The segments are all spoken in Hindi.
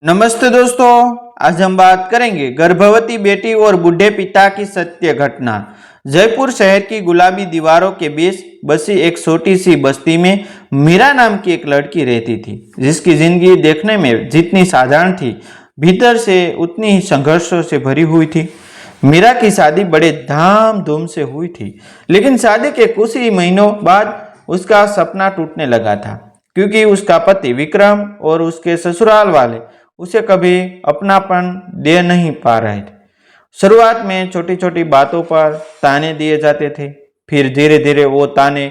नमस्ते दोस्तों। आज हम बात करेंगे गर्भवती बेटी और बूढ़े पिता की सत्य घटना। जयपुर शहर की गुलाबी दीवारों के बीच बसी एक छोटी सी बस्ती में मीरा नाम की एक लड़की रहती थी, जिसकी जिंदगी देखने में जितनी साधारण थी, भीतर से उतनी ही संघर्षों से भरी हुई थी। मीरा की शादी बड़े धाम-धूम से हुई थी, लेकिन शादी के कुछ ही महीनों बाद उसका सपना टूटने लगा था, क्योंकि उसका पति विक्रम और उसके ससुराल वाले उसे कभी अपनापन दे नहीं पा रहे थे। शुरुआत में छोटी छोटी बातों पर ताने दिए जाते थे, फिर धीरे धीरे वो ताने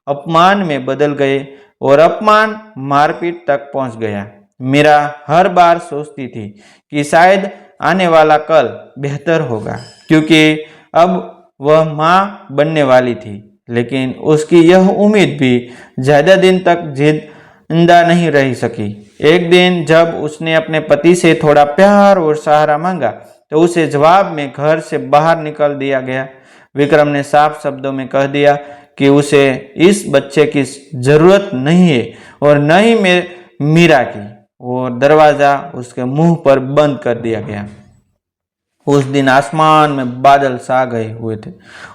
अपमान में बदल गए और अपमान मारपीट तक पहुंच गया। मीरा हर बार सोचती थी कि शायद आने वाला कल बेहतर होगा, क्योंकि अब वह माँ बनने वाली थी। लेकिन उसकी यह उम्मीद भी ज्यादा दिन तक जिंदा नहीं रह सकी। एक दिन जब उसने अपने पति से थोड़ा प्यार और सहारा मांगा, तो उसे जवाब में घर से बाहर निकल दिया गया। विक्रम ने साफ शब्दों में कह दिया कि उसे इस बच्चे की जरूरत नहीं है और न ही मीरा की, और दरवाजा उसके मुंह पर बंद कर दिया गया। उस दिन आसमान में बादल छा गए हुए थे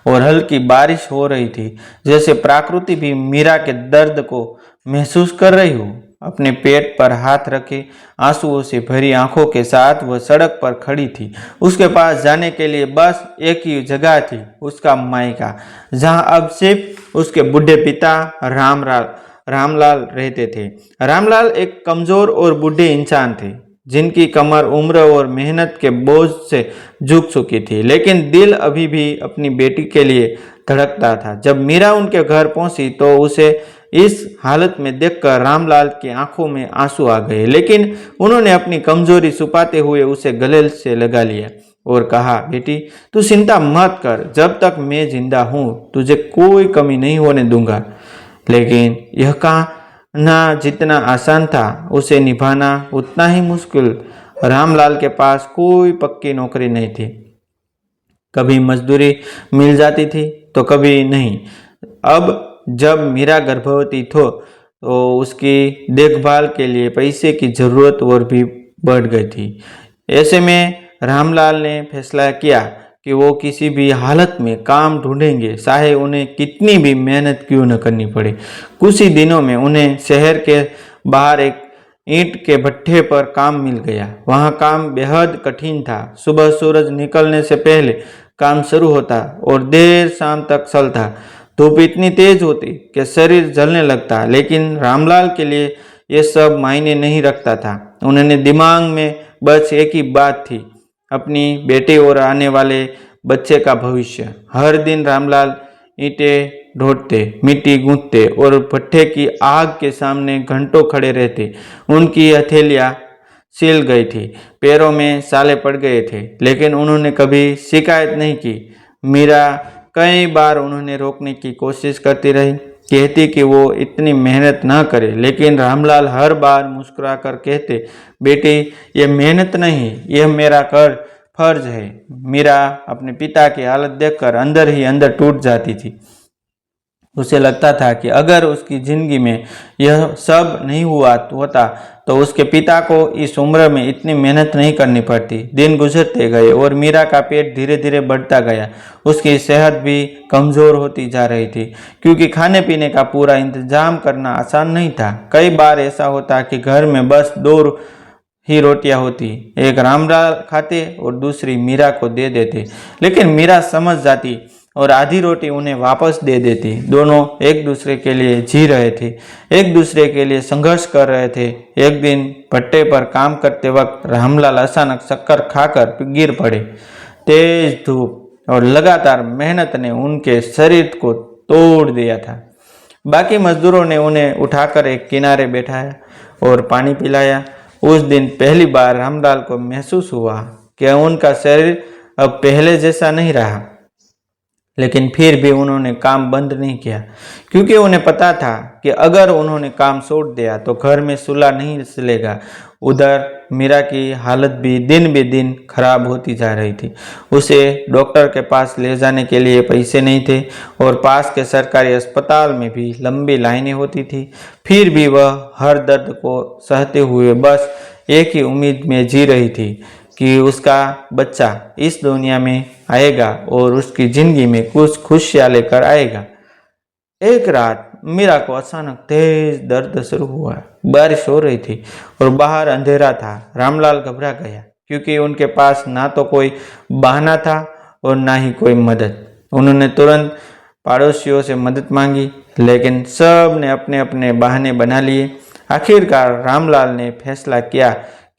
और हल्की बारिश हो रही थी, जैसे प्रकृति भी मीरा के दर्द को महसूस कर रही हो। अपने पेट पर हाथ रखे आंसुओं से भरी आंखों के साथ वह सड़क पर खड़ी थी। उसके पास जाने के लिए बस एक ही जगह थी, उसका मायका, जहां अब सिर्फ उसके बूढ़े पिता रामलाल रहते थे। रामलाल एक कमजोर और बूढ़े इंसान थे, जिनकी कमर उम्र और मेहनत के बोझ से झुक चुकी थी, लेकिन दिल अभी भी अपनी बेटी के लिए धड़कता था। जब मीरा उनके घर पहुंची तो उसे इस हालत में देखकर रामलाल की आंखों में आंसू आ गए, लेकिन उन्होंने अपनी कमजोरी छुपाते हुए उसे गले से लगा लिया और कहा, बेटी तू चिंता मत कर, जब तक मैं जिंदा हूं तुझे कोई कमी नहीं होने दूंगा। लेकिन यह कहना जितना आसान था, उसे निभाना उतना ही मुश्किल। रामलाल के पास कोई पक्की नौकरी नहीं थी, कभी मजदूरी मिल जाती थी तो कभी नहीं। अब जब मीरा गर्भवती थी तो उसकी देखभाल के लिए पैसे की जरूरत और भी बढ़ गई थी। ऐसे में रामलाल ने फैसला किया कि वो किसी भी हालत में काम ढूंढेंगे, चाहे उन्हें कितनी भी मेहनत क्यों न करनी पड़े। कुछ ही दिनों में उन्हें शहर के बाहर एक ईंट के भट्ठे पर काम मिल गया। वहाँ काम बेहद कठिन था। सुबह सूरज निकलने से पहले काम शुरू होता और देर शाम तक चलता। धूप इतनी तेज होती कि शरीर जलने लगता, लेकिन रामलाल के लिए ये सब मायने नहीं रखता था। उन्होंने दिमाग में बस एक ही बात थी, अपनी बेटे और आने वाले बच्चे का भविष्य। हर दिन रामलाल ईंटें ढोते, मिट्टी गूंथते और भट्ठे की आग के सामने घंटों खड़े रहते। उनकी हथेलियां सिल गई थी, पैरों में छाले पड़ गए थे, लेकिन उन्होंने कभी शिकायत नहीं की। मीरा कई बार उन्होंने रोकने की कोशिश करती रही, कहती कि वो इतनी मेहनत ना करे, लेकिन रामलाल हर बार मुस्कुरा कर कहते, बेटी ये मेहनत नहीं, यह मेरा फर्ज है। मीरा अपने पिता की हालत देखकर अंदर ही अंदर टूट जाती थी। उसे लगता था कि अगर उसकी जिंदगी में यह सब नहीं होता तो उसके पिता को इस उम्र में इतनी मेहनत नहीं करनी पड़ती। दिन गुजरते गए और मीरा का पेट धीरे धीरे बढ़ता गया। उसकी सेहत भी कमजोर होती जा रही थी, क्योंकि खाने पीने का पूरा इंतजाम करना आसान नहीं था। कई बार ऐसा होता कि घर में बस दो ही रोटियां होती, एक रामलाल खाते और दूसरी मीरा को दे देते, लेकिन मीरा समझ जाती और आधी रोटी उन्हें वापस दे देती। दोनों एक दूसरे के लिए जी रहे थे, एक दूसरे के लिए संघर्ष कर रहे थे। एक दिन भट्टे पर काम करते वक्त रामलाल अचानक चक्कर खाकर गिर पड़े। तेज धूप और लगातार मेहनत ने उनके शरीर को तोड़ दिया था। बाकी मजदूरों ने उन्हें उठाकर एक किनारे बैठाया और पानी पिलाया। उस दिन पहली बार रामलाल को महसूस हुआ कि उनका शरीर अब पहले जैसा नहीं रहा, लेकिन फिर भी उन्होंने काम बंद नहीं किया, क्योंकि उन्हें पता था कि अगर उन्होंने काम छोड़ दिया तो घर में सुलह नहीं चलेगा। उधर मीरा की हालत भी दिन ब दिन खराब होती जा रही थी। उसे डॉक्टर के पास ले जाने के लिए पैसे नहीं थे और पास के सरकारी अस्पताल में भी लंबी लाइनें होती थी। फिर भी वह हर दर्द को सहते हुए बस एक ही उम्मीद में जी रही थी कि उसका बच्चा इस दुनिया में आएगा और उसकी ज़िंदगी में कुछ खुशियाँ लेकर आएगा। एक रात मीरा को अचानक तेज दर्द शुरू हुआ। बारिश हो रही थी और बाहर अंधेरा था। रामलाल घबरा गया क्योंकि उनके पास ना तो कोई बहाना था और ना ही कोई मदद। उन्होंने तुरंत पड़ोसियों से मदद मांगी, लेकिन सब ने अपने अपने बहाने बना लिए। आखिरकार रामलाल ने फैसला किया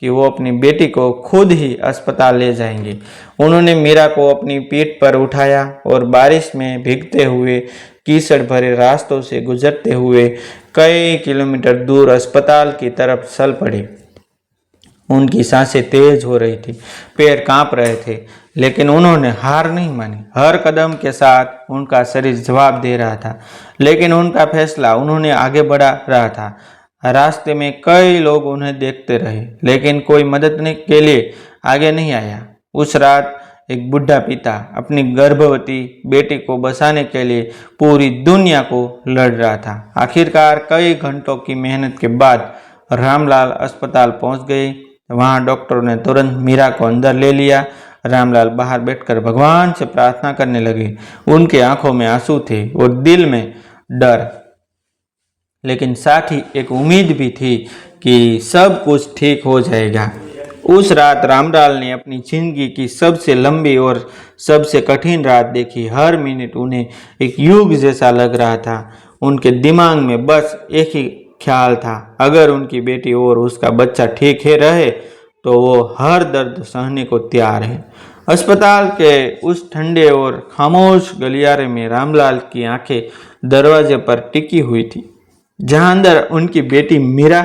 कि वो अपनी बेटी को खुद ही अस्पताल ले जाएंगे। उन्होंने मीरा को अपनी पीठ पर उठाया और बारिश में भीगते हुए कीचड़ भरे रास्तों से गुजरते हुए कई किलोमीटर दूर अस्पताल की तरफ चल पड़े। उनकी सांसें तेज हो रही थी, पैर कांप रहे थे, लेकिन उन्होंने हार नहीं मानी। हर कदम के साथ उनका शरीर जवाब दे रहा था, लेकिन उनका फैसला उन्होंने आगे बढ़ा रहा था। रास्ते में कई लोग उन्हें देखते रहे, लेकिन कोई मदद के लिए आगे नहीं आया। उस रात एक बुढ़ा पिता अपनी गर्भवती बेटी को बचाने के लिए पूरी दुनिया को लड़ रहा था। आखिरकार कई घंटों की मेहनत के बाद रामलाल अस्पताल पहुंच गए। वहां डॉक्टरों ने तुरंत मीरा को अंदर ले लिया। रामलाल बाहर बैठकर भगवान से प्रार्थना करने लगे। उनके आंखों में आंसू थे और दिल में डर, लेकिन साथ ही एक उम्मीद भी थी कि सब कुछ ठीक हो जाएगा। उस रात रामलाल ने अपनी जिंदगी की सबसे लंबी और सबसे कठिन रात देखी। हर मिनट उन्हें एक युग जैसा लग रहा था। उनके दिमाग में बस एक ही ख्याल था, अगर उनकी बेटी और उसका बच्चा ठीक है रहे तो वो हर दर्द सहने को तैयार है। अस्पताल के उस ठंडे और खामोश गलियारे में रामलाल की आंखें दरवाजे पर टिकी हुई थी, जहां अंदर उनकी बेटी मीरा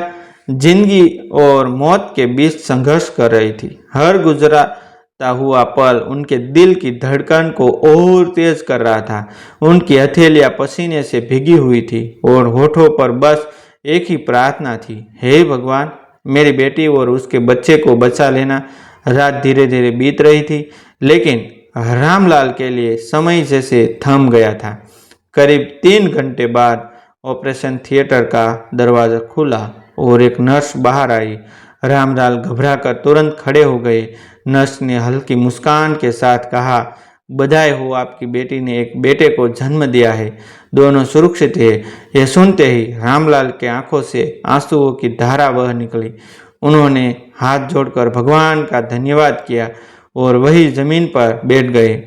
जिंदगी और मौत के बीच संघर्ष कर रही थी। हर गुजरता हुआ पल उनके दिल की धड़कन को और तेज कर रहा था। उनकी हथेलियां पसीने से भीगी हुई थी और होठों पर बस एक ही प्रार्थना थी, हे भगवान, मेरी बेटी और उसके बच्चे को बचा लेना। रात धीरे धीरे बीत रही थी, लेकिन रामलाल के लिए समय जैसे थम गया था। करीब 3 घंटे बाद ऑपरेशन थिएटर का दरवाजा खुला और एक नर्स बाहर आई। रामलाल घबराकर तुरंत खड़े हो गए। नर्स ने हल्की मुस्कान के साथ कहा, बधाई हो, आपकी बेटी ने एक बेटे को जन्म दिया है, दोनों सुरक्षित है। यह सुनते ही रामलाल के आंखों से आंसुओं की धारा बह निकली। उन्होंने हाथ जोड़कर भगवान का धन्यवाद किया और वही जमीन पर बैठ गए।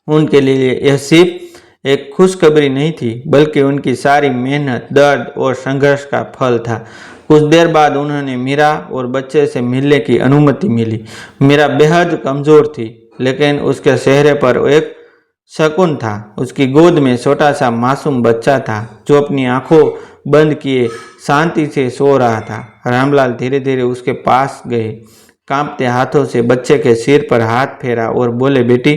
उनके लिए यह सिर्फ एक खुशखबरी नहीं थी, बल्कि उनकी सारी मेहनत, दर्द और संघर्ष का फल था। कुछ देर बाद उन्होंने मीरा और बच्चे से मिलने की अनुमति मिली। मीरा बेहद कमजोर थी, लेकिन उसके चेहरे पर एक सुकून था। उसकी गोद में छोटा सा मासूम बच्चा था, जो अपनी आंखों बंद किए शांति से सो रहा था। रामलाल धीरे धीरे उसके पास गए, कांपते हाथों से बच्चे के सिर पर हाथ फेरा और बोले, बेटी,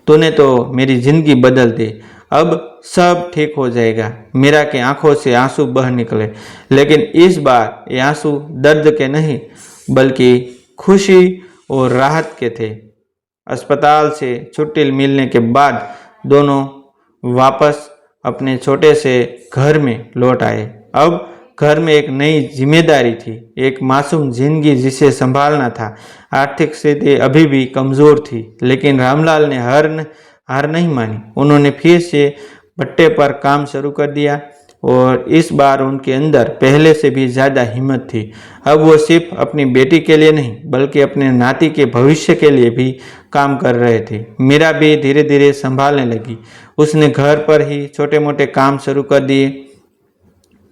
तूने तो मेरी जिंदगी बदल दी, अब सब ठीक हो जाएगा। मीरा की आंखों से आंसू बह निकले, लेकिन इस बार ये आंसू दर्द के नहीं, बल्कि खुशी और राहत के थे। अस्पताल से छुट्टी मिलने के बाद दोनों वापस अपने छोटे से घर में लौट आए। अब घर में एक नई जिम्मेदारी थी, एक मासूम जिंदगी जिसे संभालना था। आर्थिक स्थिति अभी भी कमजोर थी, लेकिन रामलाल ने हार नहीं मानी। उन्होंने फिर से भट्टे पर काम शुरू कर दिया और इस बार उनके अंदर पहले से भी ज़्यादा हिम्मत थी। अब वो सिर्फ अपनी बेटी के लिए नहीं, बल्कि अपने नाती के भविष्य के लिए भी काम कर रहे थे। मीरा भी धीरे धीरे संभालने लगी। उसने घर पर ही छोटे मोटे काम शुरू कर दिए,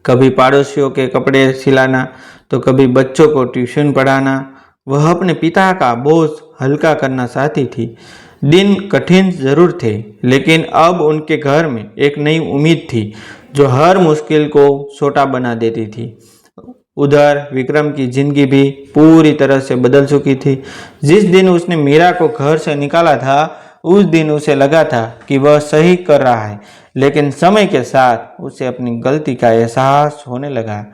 कभी पड़ोसियों के कपड़े सिलाना, तो कभी बच्चों को ट्यूशन पढ़ाना। वह अपने पिता का बोझ हल्का करना चाहती थी। दिन कठिन जरूर थे, लेकिन अब उनके घर में एक नई उम्मीद थी, जो हर मुश्किल को छोटा बना देती थी। उधर विक्रम की जिंदगी भी पूरी तरह से बदल चुकी थी। जिस दिन उसने मीरा को घर से निकाला था, उस दिन उसे लगा था कि वह सही कर रहा है, लेकिन समय के साथ उसे अपनी गलती का एहसास होने लगा।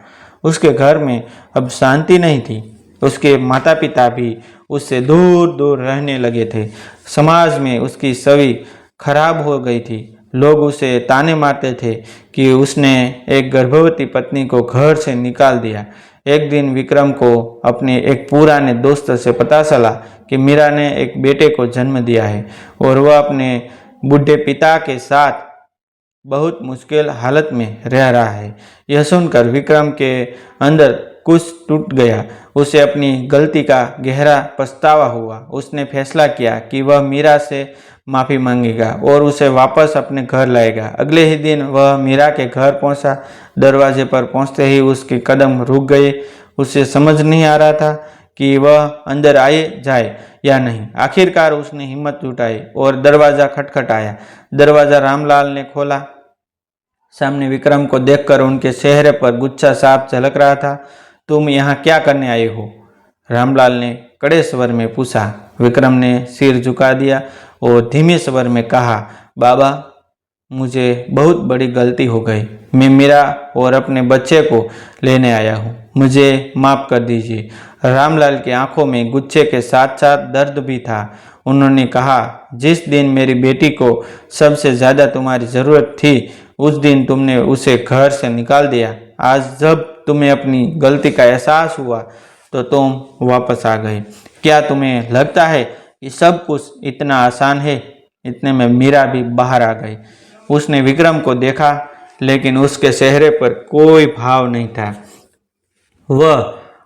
उसके घर में अब शांति नहीं थी। उसके माता पिता भी उससे दूर दूर रहने लगे थे। समाज में उसकी छवि खराब हो गई थी। लोग उसे ताने मारते थे कि उसने एक गर्भवती पत्नी को घर से निकाल दिया। एक दिन विक्रम को अपने एक पुराने दोस्त से पता चला कि मीरा ने एक बेटे को जन्म दिया है और वह अपने बूढ़े पिता के साथ बहुत मुश्किल हालत में रह रहा है। यह सुनकर विक्रम के अंदर कुछ टूट गया। उसे अपनी गलती का गहरा पछतावा हुआ। उसने फैसला किया कि वह मीरा से माफ़ी मांगेगा और उसे वापस अपने घर लाएगा। अगले ही दिन वह मीरा के घर पहुंचा। दरवाजे पर पहुंचते ही उसके कदम रुक गए। उसे समझ नहीं आ रहा था कि वह अंदर आए जाए या नहीं। आखिरकार उसने हिम्मत जुटाई और दरवाज़ा खटखटाया। दरवाज़ा रामलाल ने खोला। सामने विक्रम को देखकर उनके चेहरे पर गुस्सा साफ झलक रहा था। तुम यहाँ क्या करने आए हो? रामलाल ने कड़े स्वर में पूछा। विक्रम ने सिर झुका दिया और धीमे स्वर में कहा, बाबा, मुझे बहुत बड़ी गलती हो गई। मैं मीरा और अपने बच्चे को लेने आया हूँ। मुझे माफ़ कर दीजिए। रामलाल की आंखों में गुस्से के साथ साथ दर्द भी था। उन्होंने कहा, जिस दिन मेरी बेटी को सबसे ज़्यादा तुम्हारी ज़रूरत थी उस दिन तुमने उसे घर से निकाल दिया। आज जब तुम्हें अपनी गलती का एहसास हुआ तो तुम वापस आ गए। क्या तुम्हें लगता है कि सब कुछ इतना आसान है? इतने में मीरा भी बाहर आ गई। उसने विक्रम को देखा लेकिन उसके चेहरे पर कोई भाव नहीं था। वह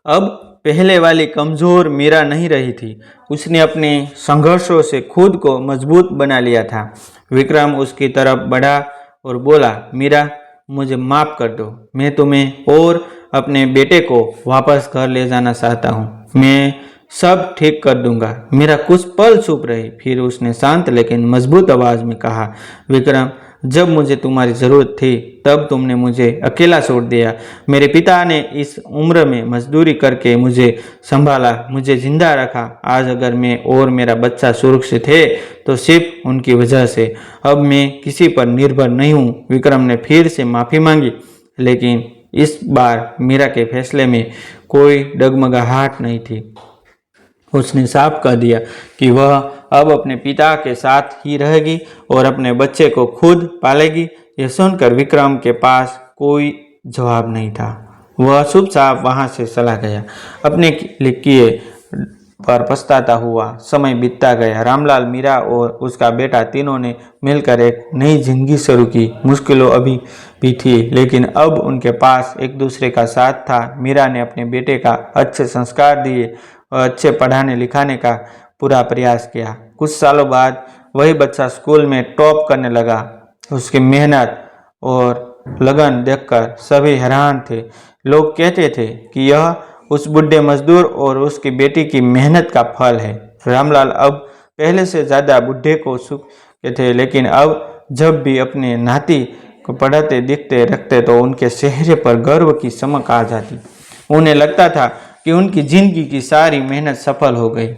अब पहले वाली कमज़ोर मीरा नहीं रही थी। उसने अपने संघर्षों से खुद को मजबूत बना लिया था। विक्रम उसकी तरफ बढ़ा और बोला, मीरा, मुझे माफ़ कर दो। मैं तुम्हें और अपने बेटे को वापस घर ले जाना चाहता हूँ। मैं सब ठीक कर दूंगा। मीरा कुछ पल चुप रही। फिर उसने शांत लेकिन मजबूत आवाज़ में कहा, विक्रम, जब मुझे तुम्हारी ज़रूरत थी तब तुमने मुझे अकेला छोड़ दिया। मेरे पिता ने इस उम्र में मजदूरी करके मुझे संभाला, मुझे जिंदा रखा। आज अगर मैं और मेरा बच्चा सुरक्षित है तो सिर्फ उनकी वजह से। अब मैं किसी पर निर्भर नहीं हूँ। विक्रम ने फिर से माफ़ी मांगी लेकिन इस बार मीरा के फैसले में कोई डगमगाहट नहीं थी। उसने साफ कह दिया कि वह अब अपने पिता के साथ ही रहेगी और अपने बच्चे को खुद पालेगी। यह सुनकर विक्रम के पास कोई जवाब नहीं था। वह चुपचाप वहां से चला गया, अपने किए पर पछताता हुआ। समय बीतता गया। रामलाल, मीरा और उसका बेटा तीनों ने मिलकर एक नई जिंदगी शुरू की। मुश्किलों अभी भी थी लेकिन अब उनके पास एक दूसरे का साथ था। मीरा ने अपने बेटे का अच्छे संस्कार दिए और अच्छे पढ़ाने लिखाने का पूरा प्रयास किया। कुछ सालों बाद वही बच्चा स्कूल में टॉप करने लगा। उसकी मेहनत और लगन देखकर सभी हैरान थे। लोग कहते थे कि यह उस बुढ़े मजदूर और उसकी बेटी की मेहनत का फल है। रामलाल अब पहले से ज़्यादा बुढ़े को सुख के थे लेकिन अब जब भी अपने नाती को पढ़ाते दिखते रखते तो उनके चेहरे पर गर्व की चमक आ जाती। उन्हें लगता था कि उनकी जिंदगी की सारी मेहनत सफल हो गई।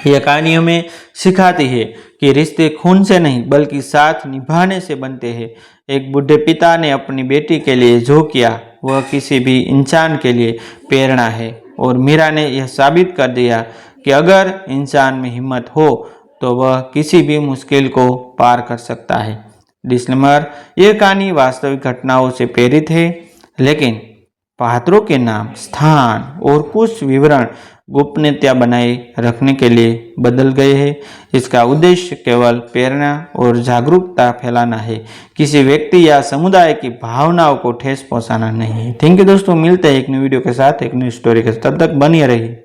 यह कहानी हमें सिखाती है कि रिश्ते खून से नहीं बल्कि साथ निभाने से बनते हैं। एक बुढ़े पिता ने अपनी बेटी के लिए जो किया वह किसी भी इंसान के लिए प्रेरणा है और मीरा ने यह साबित कर दिया कि अगर इंसान में हिम्मत हो तो वह किसी भी मुश्किल को पार कर सकता है। डिस्क्लेमर, यह कहानी वास्तविक घटनाओं से प्रेरित है लेकिन पात्रों के नाम, स्थान और कुछ विवरण गोपनीयता बनाए रखने के लिए बदल गए हैं। इसका उद्देश्य केवल प्रेरणा और जागरूकता फैलाना है, किसी व्यक्ति या समुदाय की भावनाओं को ठेस पहुंचाना नहीं है। थैंक यू दोस्तों, मिलते हैं एक नई वीडियो के साथ, एक नई स्टोरी के साथ। तब तक बने रहिए।